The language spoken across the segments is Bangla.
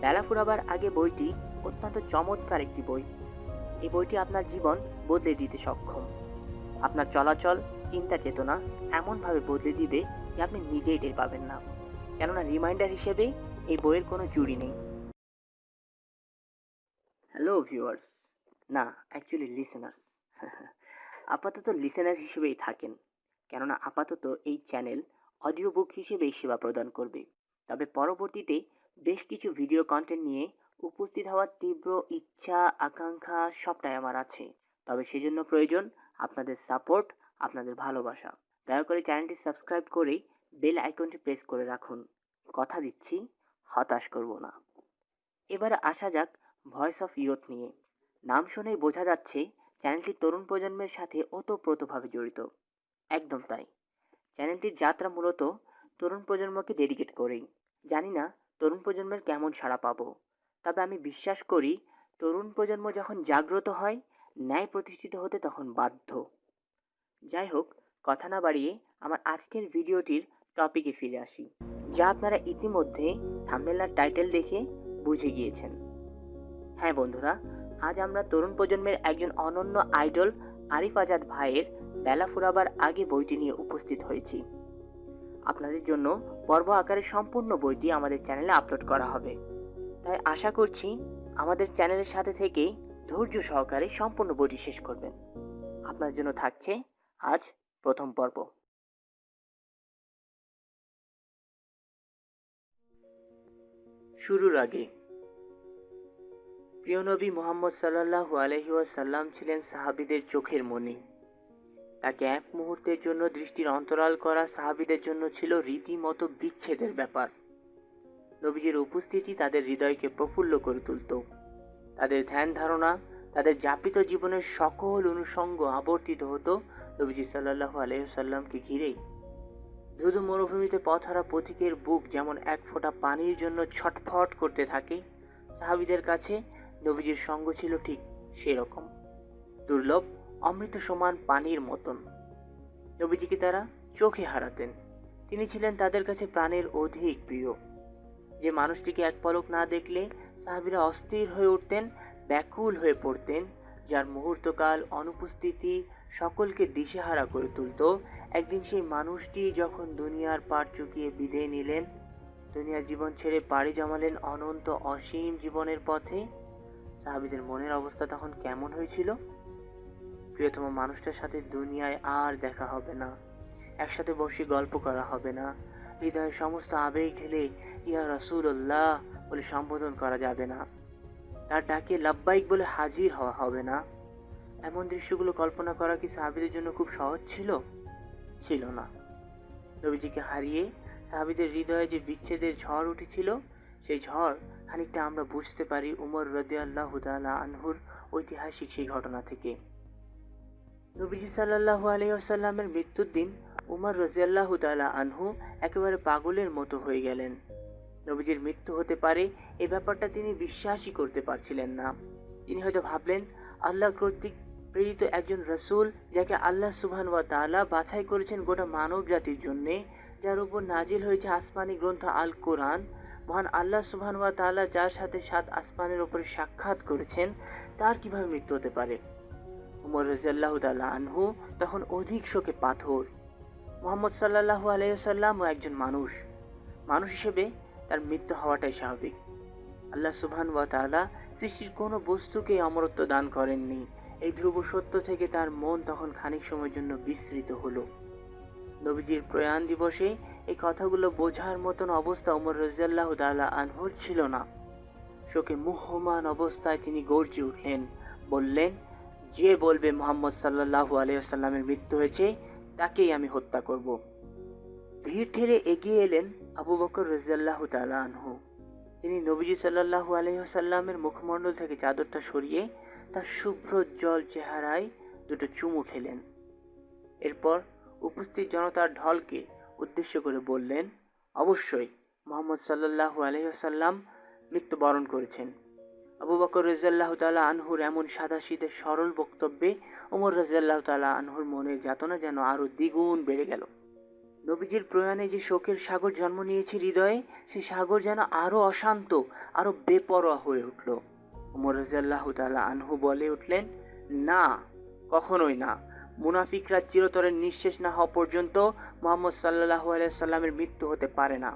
বেলা ফুরাবার আগে বইটি অত্যন্ত চমৎকার একটি বই। এই বইটি আপনার জীবন বদলে দিতে সক্ষম। আপনার চলাচল, চিন্তা চেতনা এমনভাবে বদলে দিবে যে আপনি নিজেই টের পাবেন না। কেননা রিমাইন্ডার হিসেবে এই বইয়ের কোনো জুড়ি নেই। হ্যালো ভিউয়ার্স, না অ্যাকচুয়ালি লিসেনার্স। আপাতত লিসেনার হিসেবেই থাকেন, কেননা আপাতত এই চ্যানেল অডিও বুক হিসেবেই সেবা প্রদান করবে। তবে পরবর্তীতে বেশ কিছু ভিডিও কন্টেন্ট নিয়ে উপস্থিত হওয়ার তীব্র ইচ্ছা, আকাঙ্ক্ষা সবটাই আমার আছে। তবে সেজন্য প্রয়োজন আপনাদের সাপোর্ট, আপনাদের ভালোবাসা। দয়া করে চ্যানেলটি সাবস্ক্রাইব করে বেল আইকনটি প্রেস করে রাখুন। কথা দিচ্ছি, হতাশ করব না। এবারে আসা যাক ভয়েস অফ ইয়ুথ নিয়ে। নাম শুনেই বোঝা যাচ্ছে চ্যানেলটি তরুণ প্রজন্মের সাথে ওতপ্রোতভাবে জড়িত। একদম তাই। চ্যানেলটির যাত্রা মূলত তরুণ প্রজন্মকে ডেডিকেট করেই। জানি না তরুণ প্রজন্মের কেমন সাড়া পাবো, তবে আমি বিশ্বাস করি তরুণ প্রজন্ম যখন জাগ্রত হয়, ন্যায় প্রতিষ্ঠিত হতে তখন বাধ্য। যাই হোক, কথা না বাড়িয়ে আমার আজকের ভিডিওটির টপিকে ফিরে আসি, যা আপনারা ইতিমধ্যে থাম্বনেল আর টাইটেল দেখে বুঝে গিয়েছেন। হ্যাঁ বন্ধুরা, আজ আমরা তরুণ প্রজন্মের একজন অনন্য আইডল আরিফ আজাদ ভাইয়ের বেলা ফুরাবার আগে বইটি নিয়ে উপস্থিত হয়েছি। আপনাদের জন্য পর্ব আকারে সম্পূর্ণ বইটি আমাদের চ্যানেলে আপলোড করা হবে, তাই আশা করছি আমাদের চ্যানেলের সাথে থেকে ধৈর্য সহকারে সম্পূর্ণ বইটি শেষ করবেন। আপনার জন্য থাকছে আজ প্রথম পর্ব। শুরুর আগে, প্রিয় নবী মুহাম্মদ সাল্লাল্লাহু আলাইহি ওয়াসাল্লাম ছিলেন সাহাবীদের চোখের মণি। তাকে এক মুহূর্তের জন্য দৃষ্টির অন্তরাল করা সাহাবীদের জন্য ছিল রীতিমতো বিচ্ছেদের ব্যাপার। নবীজির উপস্থিতি তাদের হৃদয়কে প্রফুল্ল করে তুলত। তাদের ধ্যান ধারণা, তাদের যাপিত জীবনের সকল অনুষঙ্গ আবর্তিত হতো নবীজি সাল্লাল্লাহু আলাইহি ওয়াসাল্লামকে ঘিরেই। ধুধু মরুভূমিতে পথহারা পথিকের বুক যেমন এক ফোঁটা পানির জন্য ছটফট করতে থাকে, সাহাবীদের কাছে নবীজির সঙ্গ ছিল ঠিক সেরকম, দুর্লভ, অমৃত সমান পানির মতন। নবীজিকে তারা চোখে হারাতেন। তিনি ছিলেন তাদের কাছে প্রাণের অধিক প্রিয়। যে মানুষটিকে এক পলক না দেখলে সাহাবীরা অস্থির হয়ে উঠতেন, ব্যাকুল হয়ে পড়তেন, যার মুহূর্তকাল অনুপস্থিতি সকলকে দিশেহারা করে তুলত, একদিন সেই মানুষটি যখন দুনিয়ার পার চুকিয়ে বিদায় নিলেন, দুনিয়ার জীবন ছেড়ে পাড়ি জমালেন অনন্ত অসীম জীবনের পথে, সাহাবীদের মনের অবস্থা তখন কেমন হয়েছিল? প্রিয়তম মানুষটার সাথে দুনিয়ায় আর দেখা হবে না, একসাথে বসে গল্প করা হবে না, হৃদয়ের সমস্ত আবেগ ঢেলে ইয়া রাসূলুল্লাহ বলে সম্বোধন করা যাবে না, তার ডাকে লাব্বাইক বলে হাজির হওয়া হবে না। এমন দৃশ্যগুলো কল্পনা করা কি সাহাবীদের জন্য খুব সহজ ছিল? ছিল না। নবীজিকে হারিয়ে সাহাবীদের হৃদয়ে যে বিচ্ছেদের ঝড় উঠেছিল, সেই ঝড় খানিকটা আমরা বুঝতে পারি উমর রাদিয়াল্লাহু তাআলা আনহুর ঐতিহাসিক সেই ঘটনা থেকে। নবীজি সাল্লাল্লাহু আলাইহি ওয়াসাল্লামের মৃত্যুর দিন উমর রাদিয়াল্লাহু তাআলা আনহু একেবারে পাগলের মতো হয়ে গেলেন। নবীজির মৃত্যু হতে পারে এই ব্যাপারটা তিনি বিশ্বাসই করতে পারছিলেন না। তিনি হয়তো ভাবলেন আল্লাহ কর্তৃক প্রেরিত একজন রাসূল, যাকে আল্লাহ সুবহানাহু ওয়া তাআলা বাছাই করেছেন গোটা মানব জাতির জন্যে, যার উপর নাজিল হয়েছে আসমানি গ্রন্থ আল কোরআন, মহান আল্লাহ সুবহানাহু ওয়া তাআলা যার সাথে 7 আসমানের উপরে সাক্ষাৎ করেছেন, তার কিভাবে মৃত্যু হতে পারে? উমর রাদিয়াল্লাহু তাআলা আনহু তখন অধিক শোকে পাথর। মুহাম্মদ সাল্লাল্লাহু আলাইহি ওয়াসাল্লামও একজন মানুষ, মানুষ হিসেবে তার মৃত্যু হওয়াটাই স্বাভাবিক। আল্লাহ সুবহানাহু ওয়া তাআলা সৃষ্টির কোনো বস্তুকে অমরত্ব দান করেননি। এই ধ্রুব সত্য থেকে তার মন তখন খানিক সময়ের জন্য বিস্মৃত হলো। নবীজির প্রয়াণ দিবসে এই কথাগুলো বোঝার মতন অবস্থা উমর রাদিয়াল্লাহু তাআলা আনহুর ছিল না। শোকে মুহ্যমান অবস্থায় তিনি গর্জে উঠলেন, বললেন, যে বলবে মুহাম্মদ সাল্লাল্লাহু আলাইহি ওয়াসাল্লামের মৃত্যু হয়েছে, তাকেই আমি হত্যা করব। ভিড় ঠেলে এগিয়ে এলেন আবু বকর রাদিয়াল্লাহু তাআলা আনহু। তিনি নবীজি সাল্লাল্লাহু আলাইহি ওয়াসাল্লামের মুখমণ্ডল থেকে চাদরটা সরিয়ে তার শুভ্রোজ্জ্বল চেহারায় দুটো চুমু খেলেন। এরপর উপস্থিত জনতার ঢলকে উদ্দেশ্য করে বললেন, অবশ্যই মুহাম্মদ সাল্লাল্লাহু আলাইহি ওয়াসাল্লাম মৃত্যুবরণ করেছেন। আবু বকর রাদিয়াল্লাহু তাআলা আনহুর এমন সাদাসিধে সরল বক্তব্যে ওমর রাদিয়াল্লাহু তাআলা আনহুর মনের যাতনা যেন আরো দ্বিগুণ বেড়ে গেল। নবীজির প্রয়াণে যে শোকের সাগর জন্ম নিয়েছে হৃদয়ে, সেই সাগর যেন আরো অশান্ত, আরো বেপরোয়া হয়ে উঠল। ওমর রাদিয়াল্লাহু তাআলা আনহু বলে উঠলেন, না, কখনোই না। মুনাফিকরা চিরতরে নিঃশেষ না হওয়া পর্যন্ত মুহাম্মদ সাল্লাল্লাহু আলাইহি সাল্লামের মৃত্যু হতে পারে না।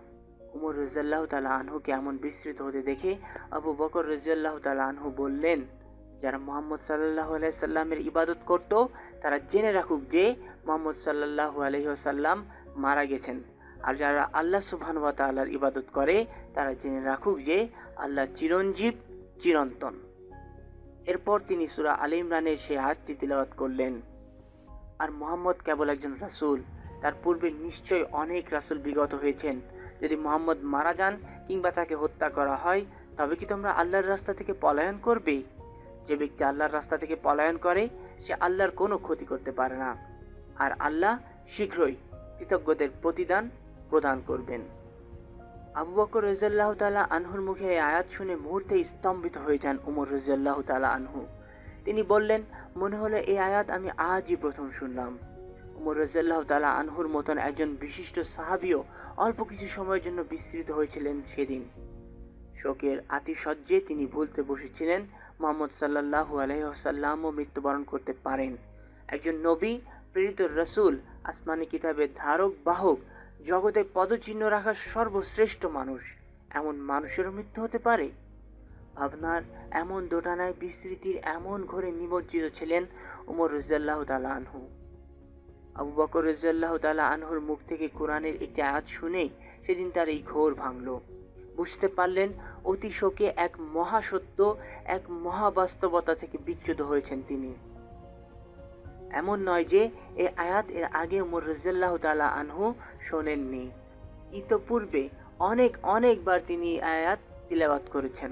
ওমর রাদিয়াল্লাহু তাআলা আনহুকে এমন বিস্মৃত হতে দেখে আবু বকর রাদিয়াল্লাহু তাআলা আনহু বললেন, যারা মুহাম্মদ সাল্লাল্লাহু আলাইহি সাল্লামের ইবাদত করত তারা জেনে রাখুক যে মুহাম্মদ সাল্লাল্লাহু আলাইহি ওয়াসাল্লাম মারা গেছেন। আর যারা আল্লাহ সুবহানাহু ওয়া তাআলার ইবাদত করে তারা জেনে রাখুক যে আল্লাহ চিরঞ্জীব, চিরন্তন। এরপর তিনি সূরা আলে ইমরানের সেই আয়াতটি তিলাওয়াত করলেন। আর মুহাম্মদ কেবল একজন রাসূল, তার পূর্বে নিশ্চয়ই অনেক রাসূল বিগত হয়েছেন। যদি মুহাম্মদ মারা যান কিংবা তাকে হত্যা করা হয়, তবে কি তোমরা আল্লাহর রাস্তা থেকে পলায়ন করবে? যে ব্যক্তি আল্লাহর রাস্তা থেকে পলায়ন করে সে আল্লাহর কোনো ক্ষতি করতে পারে না, আর আল্লাহ শীঘ্রই কৃতজ্ঞদের প্রতিদান প্রদান করবেন। আবু বকর রাদিয়াল্লাহু তাআলা আনহুর মুখে এই আয়াত শুনে মুহূর্তে স্তম্ভিত হয়ে যান ওমর রাদিয়াল্লাহু তাআলা আনহু। তিনি বললেন, মনে হলো এই আয়াত আমি আজই প্রথম শুনলাম। ওমর রাদিয়াল্লাহু তাআলা আনহুর মতন একজন বিশিষ্ট সাহাবীও অল্প কিছু সময়ের জন্য বিস্মৃত হয়েছিলেন সেদিন। শোকের আতিশয্যে তিনি ভুলতে বসেছিলেন মুহাম্মদ সাল্লাল্লাহু আলাইহি ওয়াসাল্লামও মৃত্যুবরণ করতে পারেন। একজন নবী, প্রেরিত রাসূল, আসমানি কিতাবের ধারক বাহক, জগতে পদচিহ্ন রাখা সর্বশ্রেষ্ঠ মানুষ, এমন মানুষেরও মৃত্যু হতে পারে? ভাবনার এমন দোটানায় বিস্মৃতির এমন ঘোরে নিমজ্জিত ছিলেন ওমর রাদিয়াল্লাহু তাআলা আনহু। আবু বকর রাদিয়াল্লাহু তাআলা আনহুর মুখ থেকে কোরআনের একটি আয়াত শুনেই সেদিন তার এই ঘোর ভাঙল। বুঝতে পারলেন অতি শোকে এক মহাসত্য, এক মহাবাস্তবতা থেকে বিচ্যুত হয়েছেন তিনি। এমন নয় যে এই আয়াত এর আগে ওমর রাদিয়াল্লাহু তাআলা আনহু শোনেননি। ইতোপূর্বে অনেকবার তিনি এই আয়াত তিলাওয়াত করেছেন।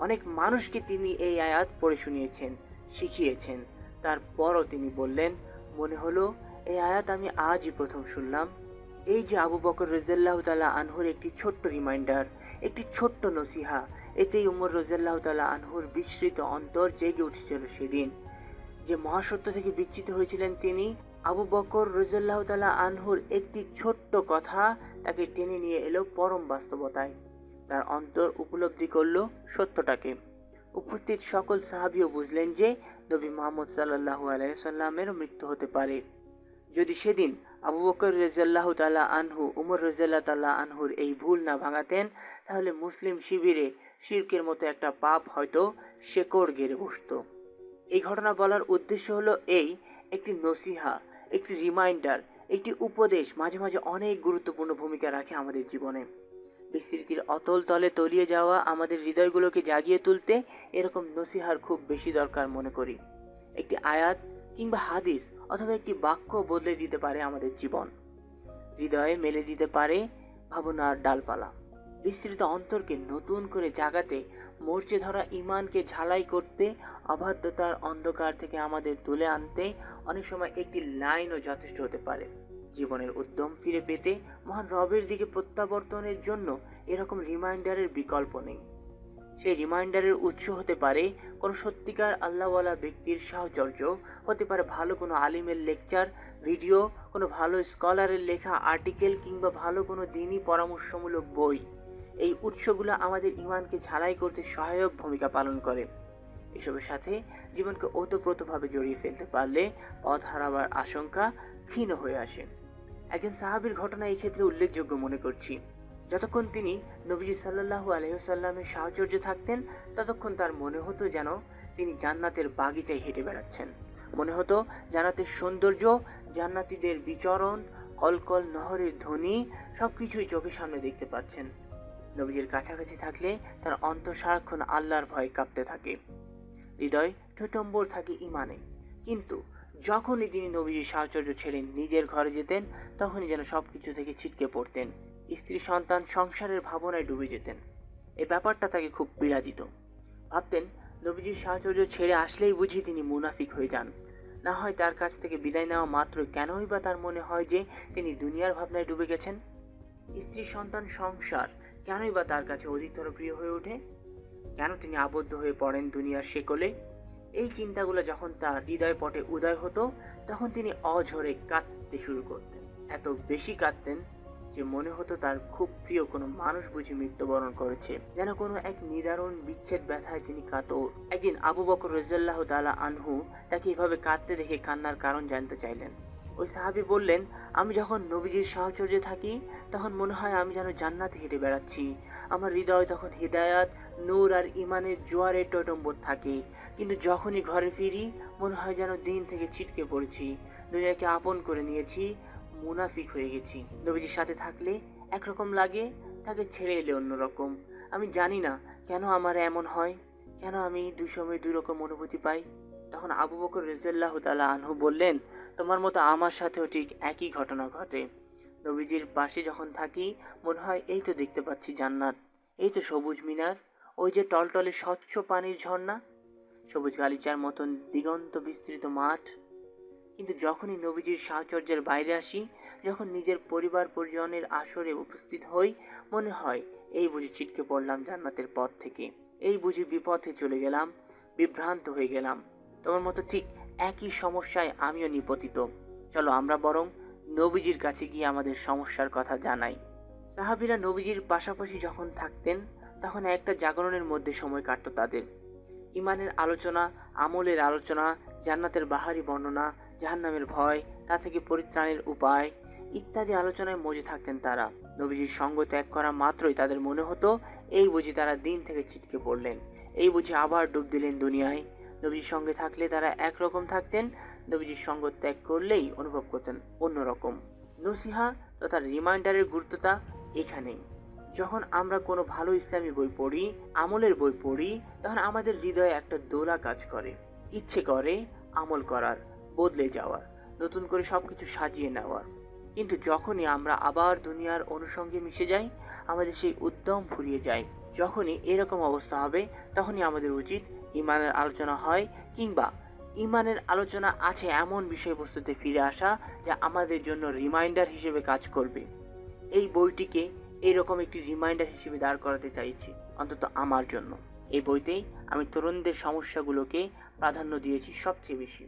অনেক মানুষকে তিনি এই আয়াত পড়ে শুনিয়েছেন, শিখিয়েছেন। তারপরও তিনি বললেন, মনে হলো এই আয়াত আমি আজই প্রথম শুনলাম। এই যে আবু বকর রাদিয়াল্লাহু তাআলা আনহুর একটি ছোট্ট রিমাইন্ডার, একটি ছোট্ট নসিহা, এতেই ওমর রাদিয়াল্লাহু তাআলা আনহুর বিস্মৃত অন্তর জেগে উঠেছিল সেদিন। যে মহাসত্য থেকে বিচ্যুত হয়েছিলেন তিনি, আবু বকর রাদিয়াল্লাহু তাআলা আনহুর একটি ছোট্ট কথা তাকে টেনে নিয়ে এলো পরম বাস্তবতায়। তার অন্তর উপলব্ধি করল সত্যটাকে। উপস্থিত সকল সাহাবীও বুঝলেন যে নবী মুহাম্মদ সাল্লাল্লাহু আলাইহি সাল্লামের মৃত্যু হতে পারে। যদি সেদিন আবু বকর রাদিয়াল্লাহু তাআলা আনহু ওমর রাদিয়াল্লাহু তাআলা আনহুর এই ভুল না ভাঙাতেন, তাহলে মুসলিম শিবিরে শিরকের মতো একটা পাপ হয়তো শেকড় গেড়ে বসত। এই ঘটনা বলার উদ্দেশ্য হলো এই, একটি নসিহা, একটি রিমাইন্ডার, একটি উপদেশ মাঝে মাঝে অনেক গুরুত্বপূর্ণ ভূমিকা রাখে আমাদের জীবনে। বিস্মৃতির অতল তলে তলিয়ে যাওয়া আমাদের হৃদয়গুলোকে জাগিয়ে তুলতে এরকম নসিহার খুব বেশি দরকার মনে করি। একটি আয়াত কিংবা হাদিস অথবা একটি বাক্য বদলে দিতে পারে আমাদের জীবন, হৃদয়ে মেলে দিতে পারে ভাবনার ডালপালা। বিস্তৃত অন্তরকে নতুন করে জাগাতে, মরচে ধরা ঈমানকে ঝালাই করতে, অবাধ্যতার অন্ধকার থেকে আমাদের তুলে আনতে অনেক সময় একটি লাইনও যথেষ্ট হতে পারে। জীবনের উদ্যম ফিরে পেতে, মহান রবের দিকে প্রত্যাবর্তনের জন্য এরকম রিমাইন্ডারের বিকল্প নেই। সেই রিমাইন্ডারের উৎস হতে পারে কোনো সত্যিকার আল্লাহওয়ালা ব্যক্তির সাহচর্য, হতে পারে ভালো কোনো আলিমের লেকচার, ভিডিও, কোনো ভালো স্কলারের লেখা আর্টিকেল কিংবা ভালো কোনো দিনই পরামর্শমূলক বই। এই উৎসগুলো আমাদের ঈমানকে ঝালাই করতে সহায়ক ভূমিকা পালন করে। এসবের সাথে জীবনকে ওতপ্রোতভাবে জড়িয়ে ফেলতে পারলে পথ হারাবার আশঙ্কা ক্ষীণ হয়ে আসে। একজন সাহাবীর ঘটনা এই ক্ষেত্রে উল্লেখযোগ্য মনে করছি। যতক্ষণ তিনি নবীজি সাল্লাল্লাহু আলাইহি ওয়াসাল্লামের সাহচর্যে থাকতেন, ততক্ষণ তার মনে হতো যেন তিনি জান্নাতের বাগিচায় হেঁটে বেড়াচ্ছেন। মনে হতো জান্নাতের সৌন্দর্য, জান্নাতীদের বিচরণ, কলকল নহরের ধ্বনি সবকিছুই চোখের সামনে দেখতে পাচ্ছেন। নবীজির কাছাকাছি থাকলে তার অন্তর সারাক্ষণ আল্লাহর ভয়ে কাঁপতে থাকে, হৃদয় টইটম্বর থাকে ঈমানে। কিন্তু যখনই তিনি নবীজির সাহচর্য ছেড়ে নিজের ঘরে যেতেন, তখনই যেন সবকিছু থেকে ছিটকে পড়তেন, স্ত্রী সন্তান সংসারের ভাবনায় ডুবে যেতেন। এই ব্যাপারটা তাকে খুব পীড়া দিত। ভাবতেন নবীজির সাহচর্য ছেড়ে আসলেই বুঝি তিনি মুনাফিক হয়ে যান। না হয় তার কাছ থেকে বিদায় নেওয়া মাত্র কেনই বা তার মনে হয় যে তিনি দুনিয়ার ভাবনায় ডুবে গেছেন। স্ত্রী সন্তান সংসার কেনই বা তার কাছে অধিকতর প্রিয় হয়ে ওঠে। কেন তিনি আবদ্ধ হয়ে পড়েন দুনিয়ার শেকলে। এই চিন্তাগুলো যখন তার হৃদয় পটে উদয় হতো, তখন তিনি অঝরে কাঁদতে শুরু করতেন। এত বেশি কাঁদতেন যে মনে হতো তার খুব প্রিয় কোনো মানুষ বুঝি মৃত্যুবরণ করেছে, যেন কোনো এক নিদারুণ বিচ্ছেদ ব্যথায় তিনি কাতর। একদিন আবু বকর রাদিয়াল্লাহু তাআলা আনহু তাকে এভাবে কাঁদতে দেখে কান্নার কারণ জানতে চাইলেন। ওই সাহাবী বললেন, আমি যখন নবীজির সাহচর্যে থাকি তখন মনে হয় আমি যেন জান্নাতে হেঁটে বেড়াচ্ছি। আমার হৃদয় তখন হিদায়াত, নূর আর ইমানের জোয়ারে টইটম্বর থাকে। কিন্তু যখনই ঘরে ফিরি মনে হয় যেন দিন থেকে ছিটকে পড়েছি, দুনিয়াকে আপন করে নিয়েছি, মুনাফিক হয়ে গেছি। নবীজির সাথে থাকলে একরকম লাগে, তাকে ছেড়ে এলে অন্যরকম। আমি জানি না কেন আমার এমন হয়, কেন আমি দুই সময় দুই রকম অনুভূতি পাই। তখন আবু বকর রাদিয়াল্লাহু তাআলা আনহু বললেন, তোমার মতো আমার সাথেও ঠিক একই ঘটনা ঘটে। নবীজির পাশে যখন থাকি মনে হয় এই তো দেখতে পাচ্ছি জান্নাত, এই তো সবুজ মিনার, ওই যে টলটলে স্বচ্ছ পানির ঝর্ণা, সবুজ গালিচার মতন দিগন্ত বিস্তৃত মাঠ। কিন্তু যখনই নবীজির সাহচর্যের বাইরে আসি, যখন নিজের পরিবার পরিজনের আসরে উপস্থিত হই, মনে হয় এই বুঝি ছিটকে পড়লাম জান্নাতের পথ থেকে, এই বুঝি বিপথে চলে গেলাম, বিভ্রান্ত হয়ে গেলাম। তোমার মতো ঠিক একই সমস্যায় আমিও নিপতিত। চলো আমরা বরং নবীজির কাছে গিয়ে আমাদের সমস্যার কথা জানাই। সাহাবীরা নবীজির পাশাপাশি যখন থাকতেন তখন একটা জাগরণের মধ্যে সময় কাটতো তাদের। ইমানের আলোচনা, আমলের আলোচনা, জান্নাতের বাহারি বর্ণনা, জাহান্নামের ভয়, তা থেকে পরিত্রাণের উপায় ইত্যাদি আলোচনায় মজে থাকতেন তারা। নবীজির সঙ্গ ত্যাগ করা মাত্রই তাদের মনে হতো এই বুঝি তারা দিন থেকে ছিটকে পড়লেন, এই বুঝি আবার ডুব দিলেন দুনিয়ায়। নবীজির সঙ্গে থাকলে তারা একরকম থাকতেন, নবীজির সঙ্গ ত্যাগ করলেই অনুভব করতেন অন্যরকম। নসিহা তথা রিমাইন্ডারের গুরুত্বটা এখানেই। যখন আমরা কোনো ভালো ইসলামী বই পড়ি, আমলের বই পড়ি, তখন আমাদের হৃদয়ে একটা দোলা কাজ করে, ইচ্ছে করে আমল করার, বদলে যাওয়ার, নতুন করে সবকিছু সাজিয়ে নেওয়ার। কিন্তু যখনই আমরা আবার দুনিয়ার অনুষঙ্গে মিশে যাই, আমাদের সেই উদ্যম ফুরিয়ে যায়। যখনই এরকম অবস্থা হবে তখনই আমাদের উচিত ইমানের আলোচনা হয় কিংবা ইমানের আলোচনা আছে এমন বিষয়বস্তুতে ফিরে আসা যা আমাদের জন্য রিমাইন্ডার হিসেবে কাজ করবে। এই বইটিকে এরকম একটি রিমাইন্ডার হিসেবে দাঁড় করাতে চাইছি, অন্তত আমার জন্য। এই বইতেই আমি তরুণদের সমস্যাগুলোকে প্রাধান্য দিয়েছি সবচেয়ে বেশি।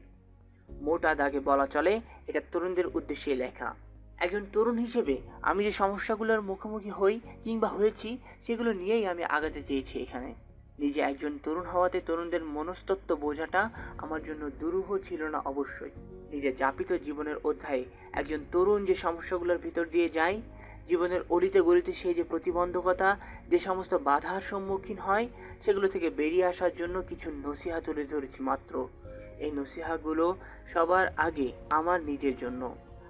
মোটা দাগে বলা চলে এটা তরুণদের উদ্দেশ্যে লেখা। একজন তরুণ হিসেবে আমি যে সমস্যাগুলোর মুখোমুখি হই কিংবা হয়েছি সেগুলো নিয়েই আমি আগাতে চেয়েছি এখানে। নিজে একজন তরুণ হওয়াতে তরুণদের মনস্তত্ত্ব বোঝাটা আমার জন্য দুরূহ ছিল না অবশ্যই। নিজের যাপিত জীবনের অধ্যায়ে একজন তরুণ যে সমস্যাগুলোর ভিতর দিয়ে যায়, জীবনের অলিতে গলিতে সেই যে প্রতিবন্ধকতা, যে সমস্ত বাধার সম্মুখীন হয়, সেগুলো থেকে বেরিয়ে আসার জন্য কিছু নসিহা তুলে ধরেছি মাত্র। এই নসিহাগুলো সবার আগে আমার নিজের জন্য।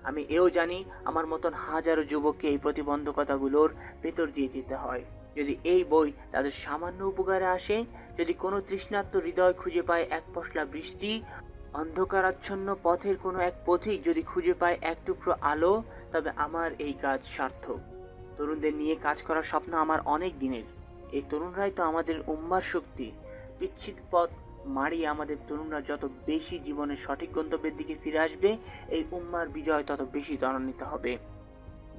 আমি এও জানি আমার মতন হাজারো যুবককে এই প্রতিবন্ধকতাগুলোর ভেতর দিয়ে যেতে হয়। যদি এই বই তাদের সামান্য উপকারে আসে, যদি কোনো তৃষ্ণার্ত হৃদয় খুঁজে পায় এক পশলা বৃষ্টি, অন্ধকারাচ্ছন্ন পথের কোনো এক পথিক যদি খুঁজে পায় এক টুকরো আলো, তবে আমার এই কাজ সার্থক। তরুণদের নিয়ে কাজ করার স্বপ্ন আমার অনেক দিনের। এই তরুণরাই তো আমাদের উম্মার শক্তি। বিচ্ছিত পথ মারিয়ে আমাদের তরুণরা যত বেশি জীবনের সঠিক গন্তব্যের দিকে ফিরে আসবে, এই উম্মার বিজয় তত বেশি ত্বরান্বিত হবে।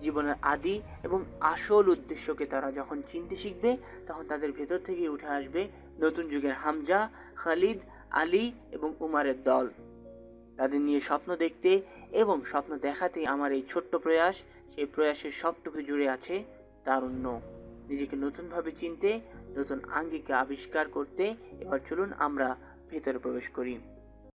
জীবনের আদি এবং আসল উদ্দেশ্যকে তারা যখন চিনতে শিখবে, তখন তাদের ভেতর থেকে উঠে আসবে নতুন যুগের হামজা, খালিদ, আলী এবং উমারের দল। তাদের নিয়ে স্বপ্ন দেখতে এবং স্বপ্ন দেখাতেই আমার এই ছোট্ট প্রয়াস। সেই প্রয়াসের সবটুকু জুড়ে আছে তারুণ্য। নিজেকে নতুনভাবে চিনতে, নতুন আঙ্গিকে আবিষ্কার করতে এবার চলুন আমরা ভেতরে প্রবেশ করি।